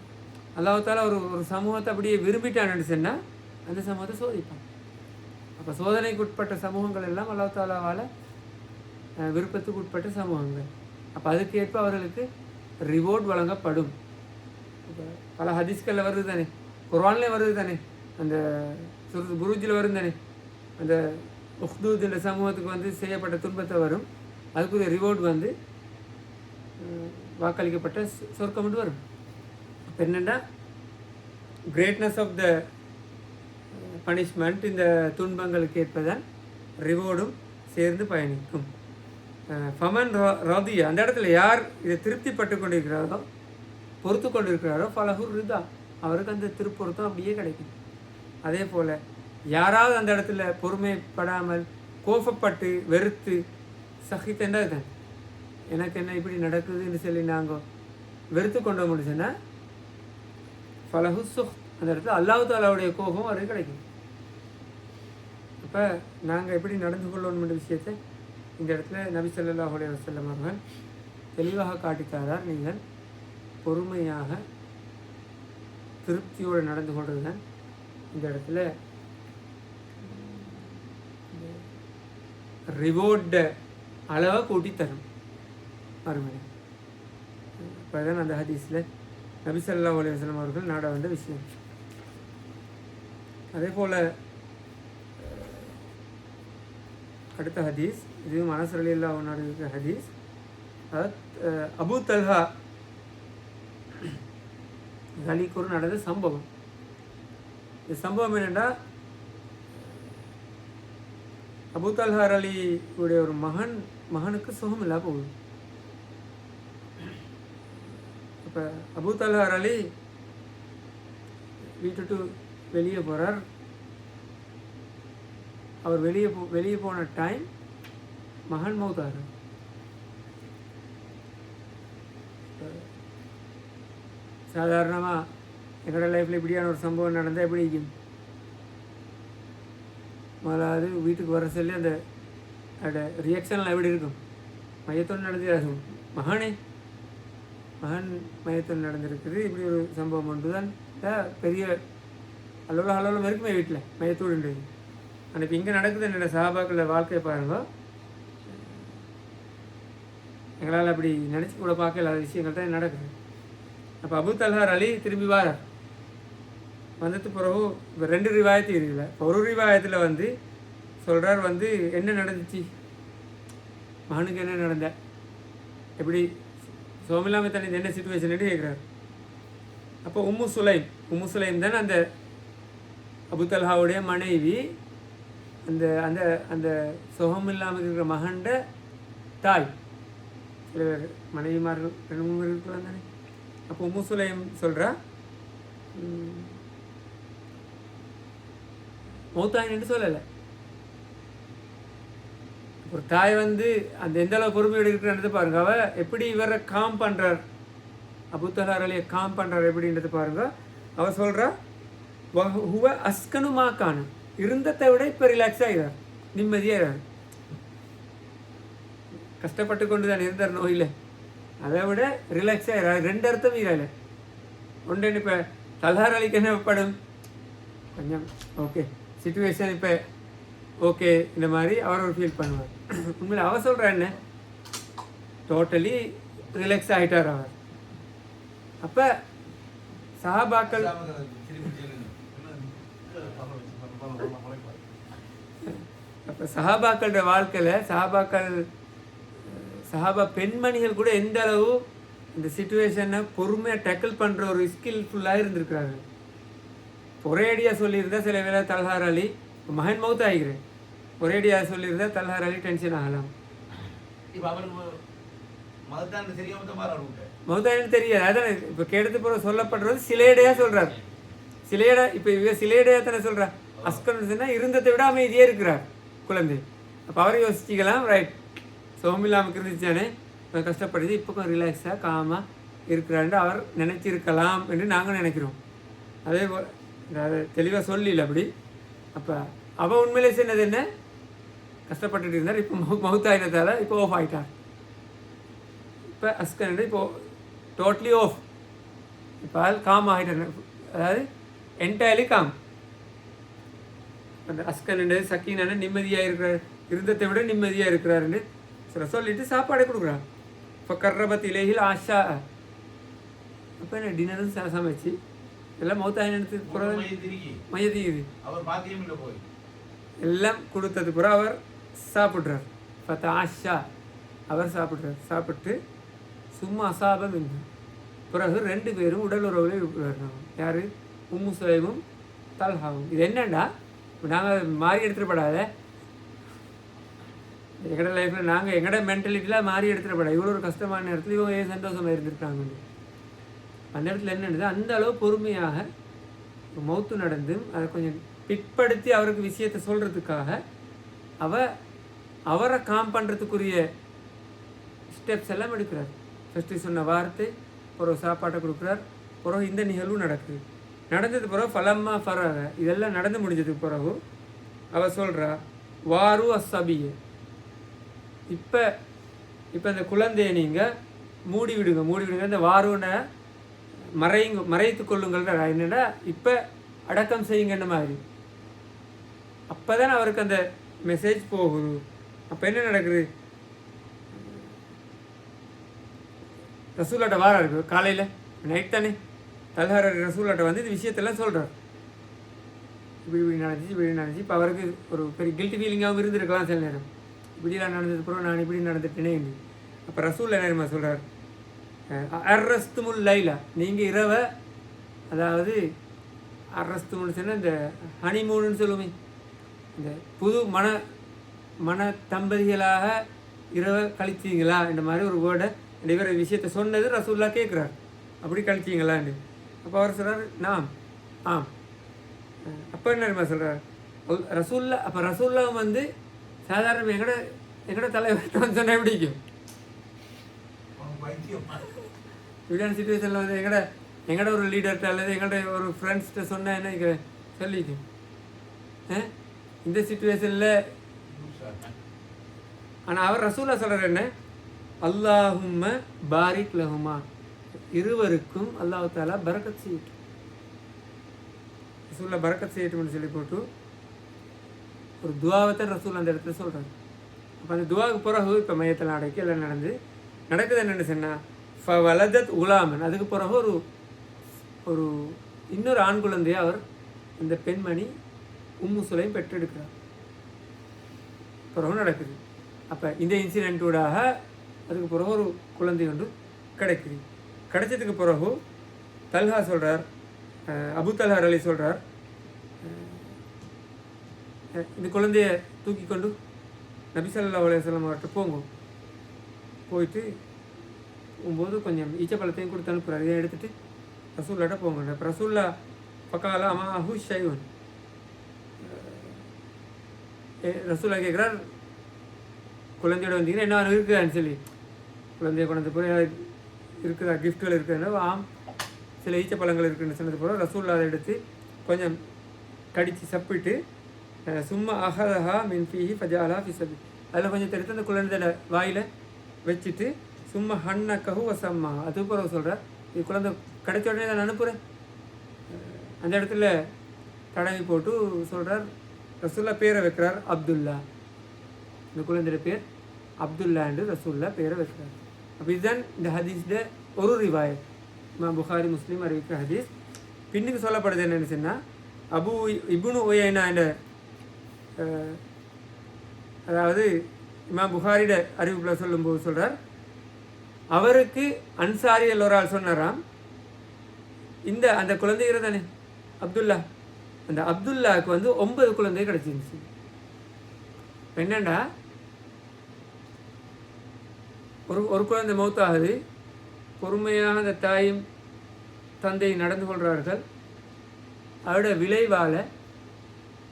Speaker 1: அல்லாஹ் தாலா ஒரு சமூகத்தை அப்படியே விரும்பிட்டான்னு சொன்னால் அந்த சமூகத்தை சோதிப்பான். அப்போ சோதனைக்கு உட்பட்ட சமூகங்கள் எல்லாம் அல்லாஹ் தாலாவால் விருப்பத்துக்கு உட்பட்ட சமூகங்கள். அப்போ அதுக்கேற்ப அவர்களுக்கு ரிவார்ட் வழங்கப்படும். இப்போ பல ஹதீஸ்களில் வருது தானே, குர்ஆன்லேயே வருது தானே, அந்த புரூஜில் வரும் தானே, அந்த உஹ்தூத் என்ற சமூகத்துக்கு வந்து செய்யப்பட்ட துன்பத்தை வரும், அதுக்குரிய ரிவார்ட் வந்து வாக்களிக்கப்பட்ட சொர்க்கம் மட்டும் வரும். இப்போ என்னென்னா கிரேட்னஸ் ஆஃப் த பனிஷ்மெண்ட், இந்த துன்பங்களுக்கு ஏற்பதான் ரிவார்டும் சேர்ந்து பயணிக்கும். ஃபமன் ரதியா, அந்த இடத்துல யார் இதை திருப்திப்பட்டு கொண்டிருக்கிறாரோ பொறுத்து கொண்டிருக்கிறாரோ ஃபலஹுர் ரிதா, அவருக்கு அந்த திருப்பொருத்தம் அப்படியே கிடைக்கும். அதே போல் யாராவது அந்த இடத்துல பொறுமைப்படாமல் கோபப்பட்டு வெறுத்து சகித்தண்டா தான் எனக்கு என்ன இப்படி நடக்குதுன்னு சொல்லி நாங்கள் வெறுத்து கொண்டு முடிச்சுன்னா ஃபலஹு சுஹ், அந்த இடத்துல அல்லாஹ் தாலாவுடைய கோபம் அவருக்கு கிடைக்கும். அப்போ நாங்கள் எப்படி நடந்து கொள்ளணும்ன்ற விஷயத்தை இந்த இடத்துல நபி ஸல்லல்லாஹு அலைஹி வஸல்லம் அவர்கள் தெளிவாக காட்டித்தாரார். நீங்கள் பொறுமையாக திருப்தியோடு நடந்து கொள்வது தான் இந்த இடத்துல ரிவார்டு அளவை கூட்டி தரும் மறுமணி. இப்போ தான் அந்த ஹதீஸில் நபி ஸல்லல்லாஹு அலைஹி வஸல்லம் அவர்கள் நாட வந்த விஷயம். அதே போல் அடுத்த ஹதீஸ், இதுவும் அனஸ் ரலியல்லாஹு அன்ஹு இருக்கிற ஹதீஸ். அபூ தல்ஹா கலிக்கூர் நடந்த சம்பவம். இந்த சம்பவம் என்னென்னா, அபூ தல்ஹா அலி உடைய ஒரு மகனுக்கு சுகம் இல்லா போகுது. இப்போ அபூ தல்ஹா அலி வீட்டுட்டு வெளியே போகிறார். அவர் வெளியே போன டைம் மகன் மௌத்தார். சாதாரணமாக எங்களோட லைஃப்பில் இப்படியான ஒரு சம்பவம் நடந்தால் எப்படி இருக்கும்? முதலாவது வீட்டுக்கு வர சொல்லி அந்த ரியாக்ஷன்லாம் எப்படி இருக்கும்? மையத்தோடு நடந்து மகன் மையத்தோடு நடந்திருக்குது. இப்படி ஒரு சம்பவம் ஒன்று தான் பெரிய அளவில் இருக்குமே வீட்டில் மையத்தோடுன்றது. ஆனால் இப்போ இங்கே நடக்குது என்னோட சஹாபாக்கள வாழ்க்கையை பாருங்க. எங்களால் அப்படி நினச்சி கூட பார்க்க இல்லாத விஷயங்கள் தான் நடக்குது. அப்போ அபூ தல்ஹா அலி திரும்பி வாரார். வந்தது பிறகு இப்போ 2 ரிவாயத்து இருக்குல்ல. இப்போ ஒரு ரிவாயத்தில் வந்து சொல்கிறார் வந்து என்ன நடந்துச்சு, மகனுக்கு என்ன நடந்த, எப்படி சோமில்லாமல் தண்ணி என்ன சுச்சுவேஷன் கேட்குறாரு. அப்போ உம்மு சுலைம் தானே அந்த அபூ தல்ஹாவுடைய மனைவி, அந்த அந்த அந்த சுகம் இல்லாமல் இருக்கிற மகன்ட தாய். சில மனைவிமார்கள் 2-3 இருக்கலாம் தானே. அப்போ உம்மு சுலைம் சொல்கிறா, மௌத்தாயின்னு சொல்லலை. ஒரு தாய் வந்து அந்த எந்த அளவு பொறுமையோடு இருக்கிறன்றது பாருங்க. அவ எப்படி இவரை காம் பண்ணுறார், அபூ தல்ஹா அலியை காம் பண்ணுறார் எப்படின்றது பாருங்க. அவ சொல்கிறா, ஹுவ அஸ்கனு மாக்கானு, இருந்ததை விட இப்போ ரிலாக்ஸ் ஆகிறார், நிம்மதியாகிறார். கஷ்டப்பட்டு கொண்டு தான் இருந்தார் நோயில், அதை விட ரிலாக்ஸ் ஆகிறார். 2 அர்த்தம் இல்லை. ஒன்று இப்போ தல்ஹா அலிக்கு என்ன படும், கொஞ்சம் ஓகே சிச்சுவேஷன் இப்போ ஓகே இந்த மாதிரி அவர் ஒரு ஃபீல் பண்ணுவார். உண்மையில் அவர் சொல்கிற என்ன, டோட்டலி ரிலாக்ஸ் ஆகிட்டார் அவர். அப்போ சஹாபாக்கள் சஹாபாக்களோட வாழ்க்கையில் சஹாபா பெண்மணிகள் கூட எந்த அளவு இந்த சிச்சுவேஷனை பொறுமையாக டேக்கிள் பண்ணுற ஒரு ஸ்கில்ஃபுல்லாக இருந்திருக்கிறாங்க. ஒரேடியாக சொல்லியிருந்தா சில வேளை தல்ஹா அலி மகன் மௌத் ஆகிக்கிறேன், ஒரேடியாக சொல்லியிருந்தா தல்ஹா அலி டென்ஷன் ஆகலாம். மௌத்தாயின்னு தெரியாது. அதான் இப்போ கேட்டது போகிற சொல்லப்படுறது சிலேடையாக சொல்கிறார். சிலேடா இப்போ இவ சிலேடையாக தானே சொல்கிறா. அஸ்கன்னு இருந்ததை விட அமைதியே இருக்கிறார் குழந்தை. அப்போ அவரை யோசிச்சிக்கலாம், ரைட் சோமில்லாமல் இருந்துச்சானே கஷ்டப்படுது, இப்போ கொஞ்சம் ரிலாக்ஸாக காமாக இருக்கிறான்னு அவர் நினச்சிருக்கலாம் என்று நாங்கள் நினைக்கிறோம். அதே போல் அதை தெளிவாக சொல்லல அப்படி. அப்போ அவள் உண்மையிலே சொன்னது என்ன, கஷ்டப்பட்டுட்டு இருந்தார், இப்போ மௌத்தாயினதால் இப்போ ஆஃப் ஆகிட்டார். இப்போ அஸ்கன் இப்போது டோட்டலி ஆஃப், இப்போ காம் ஆகிட்டார், அதாவது என்டையர்லி காம். அந்த அஸ்கன் சக்கீனான நிம்மதியாக இருக்கிறார், இருந்ததை விட நிம்மதியாக இருக்கிறாருன்னு சொல்லிட்டு சாப்பாடை கொடுக்குறான். இப்போ கர்ரபத் இலேஹில் ஆஷா. அப்போ என்ன டின்னரும் சமைச்சு எல்லாம் மௌத்தாயினத்துக்கு பிறகு மையத்தீங்குது எல்லாம் கொடுத்தது பிறகு அவர் சாப்பிட்றார். பத்த ஆஷா அவர் சாப்பிட்டு சும்மா அசாபம் இல்லை. பிறகு 2 பேரும் உடல் உறவுல இருக்கிறாங்க. யார், உம்மு சுலைமும் தல்ஹாவும். இது என்னண்டா, நாங்கள் மாறி எடுத்துடப்படாத, எங்களோட லைஃப்பில் நாங்கள் எங்களோட மென்டாலிட்டியில் மாறி எடுத்துடப்படாது. இவ்வளோ ஒரு கஷ்டமான நேரத்தில் இவங்க ஏன் சந்தோஷமாக இருந்திருக்காங்க. அந்த இடத்துல என்னென்னது, அந்த அளவு பொறுமையாக மௌத்து நடந்து அதை கொஞ்சம் பிற்படுத்தி அவருக்கு விஷயத்தை சொல்கிறதுக்காக அவரை காம் பண்ணுறதுக்குரிய ஸ்டெப்ஸ் எல்லாம் எடுக்கிறார். ஃபஸ்ட்டு சொன்ன வார்த்தை, பிறகு சாப்பாட்டை கொடுக்குறார், பிறகு இந்த நிகழ்வு நடக்குது. நடந்தது பிறகு ஃபலம்மா ஃபராக, இதெல்லாம் நடந்து முடிஞ்சதுக்கு பிறகு அவள் சொல்கிறா, வாரு அஸ்ஸபிய, இப்போ இந்த குழந்தையை நீங்கள் மூடி விடுங்க. இந்த வாருனை மறைத்து கொள்ளுங்கள். என்னென்னா இப்போ அடக்கம் செய்யுங்கன்ற மாதிரி. அப்போ தான் அவருக்கு அந்த மெசேஜ் போகுது. அப்போ என்ன நடக்குது, ரசூலாட்ட வாரம் இருக்கு காலையில் நைட் தானே, தல்ஹா ரசூலாட்ட வந்து இந்த விஷயத்தெல்லாம் சொல்கிறார். இப்படி நடந்துச்சு. இப்போ அவருக்கு ஒரு பெரிய கில்ட்டி ஃபீலிங்காகவும் இருந்திருக்கலாம் சில நேரம். இப்படிலாம் நடந்தது பிறகு நான் இப்படி நடந்துட்டேனே. அப்போ ரசூல் என்ன சொல்கிறார், அர்ரஸ்துமுல் லைலா, நீங்கள் இரவை, அதாவது அர்ரஸ்துமுன்னு சொன்னால் இந்த ஹனிமூனுன்னு சொல்லுமே, இந்த புது மன தம்பதிகளாக இரவை கழிச்சிங்களா என்ற மாதிரி ஒரு வேர்டை இவர் விஷயத்தை சொன்னது ரசூல்லா கேட்குறார். அப்படி கழிச்சிங்களான்னு. அப்போ அவர் சொல்கிறார் நாம் ஆம். அப்போ என்ன சொல்கிறார் ரசூல்லா. அப்போ ரசூல்லா வந்து சாதாரண எங்கட தலைவர் சொன்னால் எப்படிக்கும் இப்படியான சுச்சுவேஷனில் வந்து எங்கட ஒரு லீடர்கிட்ட அல்லது எங்கள்ட ஒரு ஃப்ரெண்ட்ஸ்கிட்ட சொன்னால் என்ன இங்கே சொல்லிக்கும். இந்த சுச்சுவேஷனில் ஆனால் அவர் ரசூல்லா சொல்கிறார் என்ன, அல்லாஹும்ம பாரிக் லஹுமா, இருவருக்கும் அல்லாஹ் தாலா பரக்கத் செய்யட்டும், ரசூல்லா பரக்கத் செய்யட்டும்னு சொல்லி போட்டு ஒரு துவாவை தான் ரசூல் அந்த இடத்துல சொல்கிறாங்க. அப்போ அந்த துவாவுக்கு பிறகு இப்போ மையத்தில் அடைக்கி எல்லாம் நடக்குது என்னென்னு சொன்னால் வலதத் உலாமன், அதுக்கு பிறகு ஒரு இன்னொரு ஆண் குழந்தையை அவர் அந்த பெண்மணி உம்மு சுலைம் பெற்றெடுக்கிறார். பிறகு நடக்குது. அப்போ இந்த இன்சிடென்ட்டூடாக அதுக்கு பிறகு ஒரு குழந்தை ஒன்று கிடைக்குது. கிடைச்சதுக்கு பிறகு தல்ஹா சொல்கிறார், அபு தல்ஹா அலி சொல்கிறார், இந்த குழந்தைய தூக்கி கொண்டு நபி ஸல்லல்லாஹு அலைஹி வஸல்லம் அவர்கிட்ட போங்க. போயிட்டு போகும்போது கொஞ்சம் ஈச்சப்பழத்தையும் கொடுத்து அனுப்புகிறார். இதை எடுத்துகிட்டு ரசூல்லாட்ட போங்க. இப்போ ரசூல்லா பக்கால அமாஹு ஷைவன், ரசூல்லா கேட்குறார், குழந்தையோட வந்தீங்கன்னா என்ன இருக்குதான்னு சொல்லி. குழந்தைய குழந்தை போய் இருக்குதா, கிஃப்ட்டுகள் இருக்குதுன்னா ஆம் சில ஈச்சப்பழங்கள் இருக்குதுன்னு சொன்னது போல ரசூல்லா அதை எடுத்து கொஞ்சம் கடித்து சப்பிட்டு சும்மா அஹதஹா மின் ஃபீஹி ஃபஜாலா ஃபிசபி, அதில் கொஞ்சம் எடுத்து அந்த குழந்தையோட வாயில் வச்சுட்டு சும்மா ஹன்னக்கஹு வசம்மா, அது பிறகு சொல்கிறார், இது குழந்தை கிடைச்ச உடனே நான் அனுப்புகிறேன். அந்த இடத்துல தடவி போட்டு சொல்கிறார், ரசூல்லா பேரை வைக்கிறார் அப்துல்லா, இந்த குழந்தையோட பேர் அப்துல்லா என்று ரசூல்லா பேரை வைக்கிறார். அப்போ இதுதான் இந்த ஹதீஸில் ஒரு ரிவாயத், புகாரி முஸ்லீம் அறிவிக்கிற ஹதீஸ். பின்னுக்கு சொல்லப்படுது என்னென்னு சொன்னால், அபு இப்னு உயைனா என்ற, அதாவது இமாம் புகாரிட அறிவிப்பில் சொல்லும்போது சொல்கிறார், அவருக்கு அன்சாரி எல்லோரால் சொன்னாராம், அந்த குழந்தைகிற தானே அப்துல்லா, அந்த அப்துல்லாவுக்கு வந்து 9 குழந்தை கிடச்சிருந்துச்சு. என்னண்டா ஒரு குழந்தை மௌத்தாகுது, பொறுமையாக அந்த தாயும் தந்தையும் நடந்து கொள்கிறார்கள். அதோட விளைவால்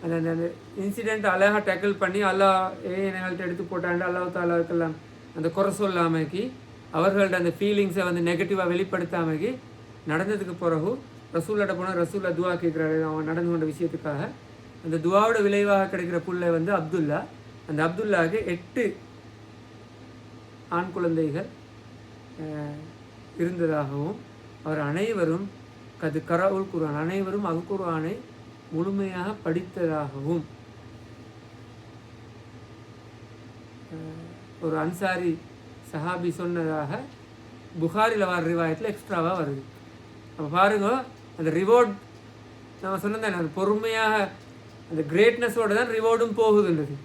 Speaker 1: அந்த அந்த இன்சிடெண்ட் அழகாக டேக்கிள் பண்ணி அல்லாஹ் எங்கள்கிட்ட எடுத்து போட்டாண்டு அல்லாஹ் தாலாவுக்கெல்லாம் அந்த குறை சொல்லாமைக்கு, அவர்கள்ட்ட அந்த ஃபீலிங்ஸை வந்து நெகட்டிவாக வெளிப்படுத்தாமைக்கு நடந்ததுக்கு பிறகு ரசூல்லாட்ட போனால் ரசூல்லா துவா கேட்குறாரு அவன் நடந்து கொண்ட விஷயத்துக்காக. அந்த துவாவோட விளைவாக கிடைக்கிற புள்ளை வந்து அப்துல்லா. அந்த அப்துல்லாவுக்கு 8 ஆண் குழந்தைகள் இருந்ததாகவும், அவர் அனைவரும் கரவுல் குர்ஆன், அனைவரும் அல் குர்ஆனை முழுமையாக படித்ததாகவும் ஒரு அன்சாரி சஹாபி சொன்னதாக புகாரில் வர ரிவாயத்தில் எக்ஸ்ட்ராவாக வருது. அப்போ பாருங்க, அந்த ரிவார்ட் நம்ம சொன்னதானே, அந்த பொறுமையாக அந்த கிரேட்னஸோடு தான் ரிவார்டும் போகுதுன்றது.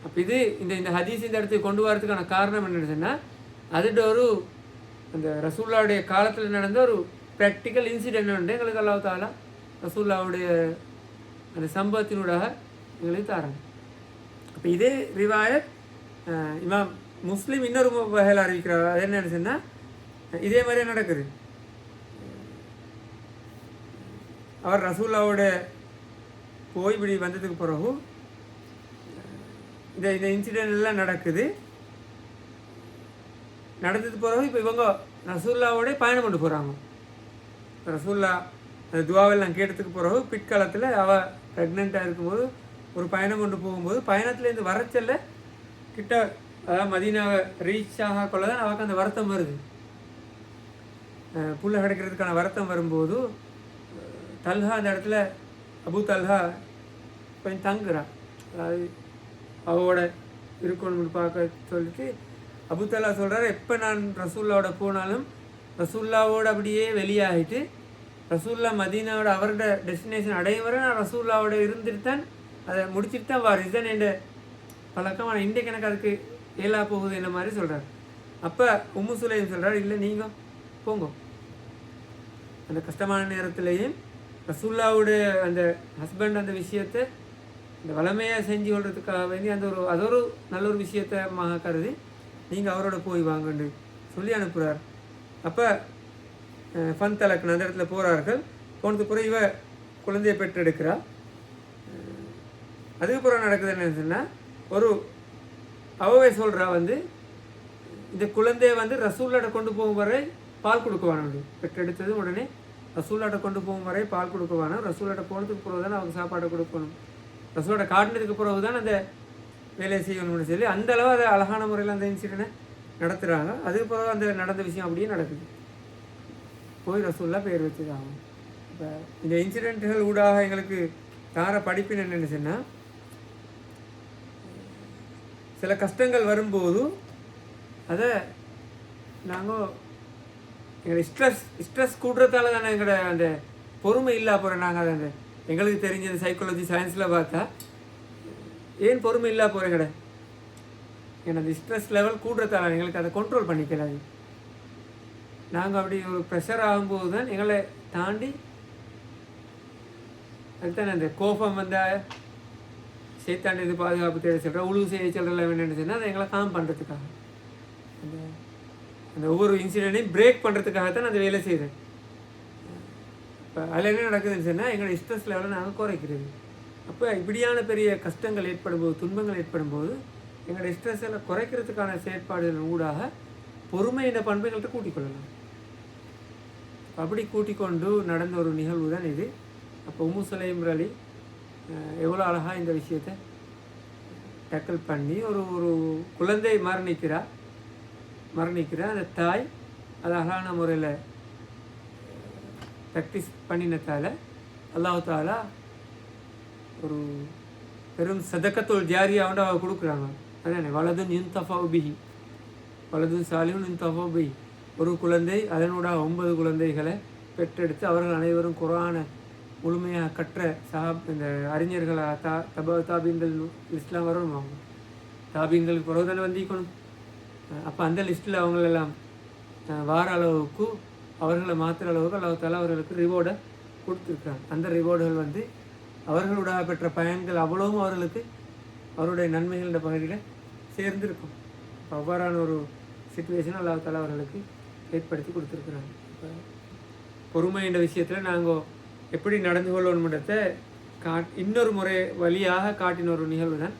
Speaker 1: அப்போ இது இந்த ஹதீஸ் இந்த இடத்துக்கு கொண்டு வரதுக்கான காரணம் என்னென்னு சொன்னால், அதுகிட்ட ஒரு அந்த ரசூல்லாவுடைய காலத்தில் நடந்த ஒரு ப்ராக்டிக்கல் இன்சிடென்ட் உண்டு எங்களுக்கு அல்லாஹ் தஆலா ரசூல்லாவுடைய அந்த சம்பவத்தினூடாக எங்களுக்கு தாராங்க. அப்போ இதே ரிவாயத் இமாம் முஸ்லீம் இன்னொரு வகையில் அறிவிக்கிறார். அது என்னன்னு சொன்னால், இதே மாதிரியே நடக்குது. அவர் ரசூல்லாவோட போய் இப்படி வந்ததுக்கு பிறகு இந்த இன்சிடென்ட் எல்லாம் நடந்தது பிறகு இப்போ இவங்க ரசூல்லாவோட பயணம் கொண்டு போகிறாங்க. ரசூல்லா அந்த துவாவெல்லாம் கேட்டதுக்கு பிறகு பிற்காலத்தில் அவள் ப்ரெக்னெண்ட்டாக இருக்கும்போது ஒரு பயணம் கொண்டு போகும்போது பயணத்துலேருந்து வரச்சல்ல கிட்ட, அதாவது மதீனாவை ரீச் ஆக கொள்ள தான் அவருக்கு அந்த வருத்தம் வருது. புள்ள கிடைக்கிறதுக்கான வருத்தம் வரும்போது தல்ஹா அந்த இடத்துல அபு தல்ஹா கொஞ்சம் தங்குறா, அதாவது அவளோட இருக்கணும்னு பார்க்க சொல்லிட்டு அபு தல்ஹா சொல்கிறாரு, எப்போ நான் ரசூல்லாவோட போனாலும் ரசூல்லாவோட அப்படியே வெளியாகிட்டு ரசூல்லா மதீனாவோட அவரோட டெஸ்டினேஷன் அடையும் வரை நான் ரசூல்லாவோட இருந்துட்டு தான் அதை முடிச்சுட்டு தான் வார். இதுதான் என் பழக்கம். இன்றைக்கு எனக்கு அதுக்கு ஏலா போகுது என்ன மாதிரி சொல்கிறார். அப்போ உம்மு சுலைம் சொல்கிறார், இல்லை நீங்கள் போங்க, அந்த கஷ்டமான நேரத்துலேயும் ரசூல்லாவோட அந்த ஹஸ்பண்ட் அந்த விஷயத்தை இந்த வளமையாக செஞ்சு கொள்றதுக்காக வேண்டி அது ஒரு நல்ல ஒரு விஷயத்தை கருதி நீங்கள் அவரோட போய் வாங்கன்னு சொல்லி அனுப்புகிறார். அப்போ ஃபன் தலக்குன்னு அந்த இடத்துல போகிறார்கள். போனதுக்கு பிறகு இவ குழந்தையை பெற்றெடுக்கிறா. அதுக்கப்புறம் நடக்குது என்னன்னு சொன்னால், ஒரு அவவே சொல்கிறா இந்த குழந்தைய ரசூல்லாட்ட கொண்டு போகும் வரை பால் கொடுக்குவானு. பெற்றெடுத்தது உடனே ரசூல்லாட்ட கொண்டு போகும் வரை பால் கொடுக்குவானா. ரசூல்லாட்ட போனதுக்கு பிறகு தானே அவங்க சாப்பாடை கொடுக்கணும். ரசூலோட காட்டினதுக்கு பிறகு தான் அந்த வேலையை செய்யணும்னு சொல்லி அந்த அளவு அதை அழகான முறையில் அந்த இன்சிடென்ட்டை நடத்துகிறாங்க. அதுக்கு பிறகு அந்த நடந்த விஷயம் அப்படியே நடக்குது. போய் ரசூல்லா பேர் வச்சுதாகும். இப்போ இந்த இன்சிடென்ட்டுகள் ஊடாக எங்களுக்கு தார படிப்பின் என்னென்னு சொன்னால், சில கஷ்டங்கள் வரும்போது அதை நாங்கள் எங்களை ஸ்ட்ரெஸ் கூட்டுறதால தானே எங்களோட அந்த பொறுமை இல்லா போகிறோம். நாங்கள் அதை அந்த எங்களுக்கு தெரிஞ்சது சைக்காலஜி சயின்ஸில் பார்த்தா ஏன் பொறுமை இல்லா போகிறேன் கடை, ஏன்னா அந்த ஸ்ட்ரெஸ் லெவல் கூட்டுறதால எங்களுக்கு அதை கண்ட்ரோல் பண்ணிக்கலாது. நாங்கள் அப்படி ஒரு ப்ரெஷர் ஆகும்போது தான் எங்களை தாண்டி அதுதானே அந்த கோபம் சேத்தாண்டி இது பாதுகாப்பு தேவை சொல்கிறேன், உழுவு செய்ய சொல்கிறல வேணும்னு சொன்னால் அதை எங்களை காம் பண்ணுறதுக்காக, அந்த ஒவ்வொரு இன்சிடெண்ட்டையும் பிரேக் பண்ணுறதுக்காகத்தான் அந்த வேலை செய்கிறேன். இப்போ அதில் என்ன நடக்குதுன்னு சொன்னால், எங்களோட ஸ்ட்ரெஸ் லெவலை நாங்கள் குறைக்கிறது. அப்போ இப்படியான பெரிய கஷ்டங்கள் ஏற்படும் போது, துன்பங்கள் ஏற்படும் போது எங்களோட ஸ்ட்ரெஸ் எல்லாம் குறைக்கிறதுக்கான செயற்பாடுகள் ஊடாக பொறுமை என்ற பண்பை எங்கள்கிட்ட கூட்டிக்கொள்ளலாம். அப்படி கூட்டிக்கொண்டு நடந்த ஒரு நிகழ்வு தான் இது. அப்போ உம்மு சுலைம் அலி எவ்வளோ அழகாக இந்த விஷயத்தை டேக்கிள் பண்ணி ஒரு குழந்தை மரணிக்கிறா. அந்த தாய் அது அழகான முறையில் ப்ராக்டிஸ் பண்ணினதால் அல்லாஹ் தாலா ஒரு பெரும் சதக்கத்தோல் ஜாரியாக அவ கொடுக்குறாங்க. அதானே வலதுன் யுன்தஃபவு பிஹி, வலதுன் சாலிஹுன் யுன்தஃபவு பிஹி. ஒரு குழந்தை அதனோட 9 குழந்தைகளை பெற்றெடுத்து அவர்கள் அனைவரும் குர்ஆனை முழுமையாக கற்ற இந்த அறிஞர்களை தாபீன்கள் லிஸ்ட்லாம் வரணும். அவங்க தாபீன்களுக்கு பிறகு தானே வந்திக்கணும். அப்போ அந்த லிஸ்ட்டில் அவங்களெல்லாம் வார அளவுக்கு அவர்களை மாற்றுற அளவுக்கு அல்லாஹ் தாலா அவர்களுக்கு ரிவார்டை கொடுத்துருக்காங்க. அந்த ரிவார்டுகள் அவர்களோட பெற்ற பயன்கள் அவ்வளவும் அவர்களுக்கு அவருடைய நன்மைகளோட பகுதியில் சேர்ந்துருக்கும். இப்போ அவ்வாறான ஒரு சுச்சுவேஷன் அல்லாஹ் தாலா அவர்களுக்கு ஏற்படுத்தி கொடுத்துருக்குறாங்க. இப்போ பொறுமை என்ற விஷயத்தில் நாங்கள் எப்படி நடந்து கொள்ளணுன்றதை இன்னொரு முறை வழியாக காட்டின ஒரு நிகழ்வு தான்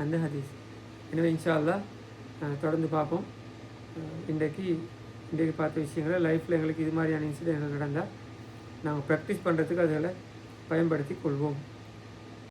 Speaker 1: அந்த ஹதீஸ். எனவே இன்ஷா அல்லாஹ் தொடர்ந்து பார்ப்போம். இன்றைக்கு பார்த்த விஷயங்களை லைஃப்பில் எங்களுக்கு இது மாதிரியான இன்சிடென்ட்கள் நடந்தால் நாங்கள் ப்ராக்டிஸ் பண்ணுறதுக்கு அதில் பயன்படுத்தி கொள்வோம்.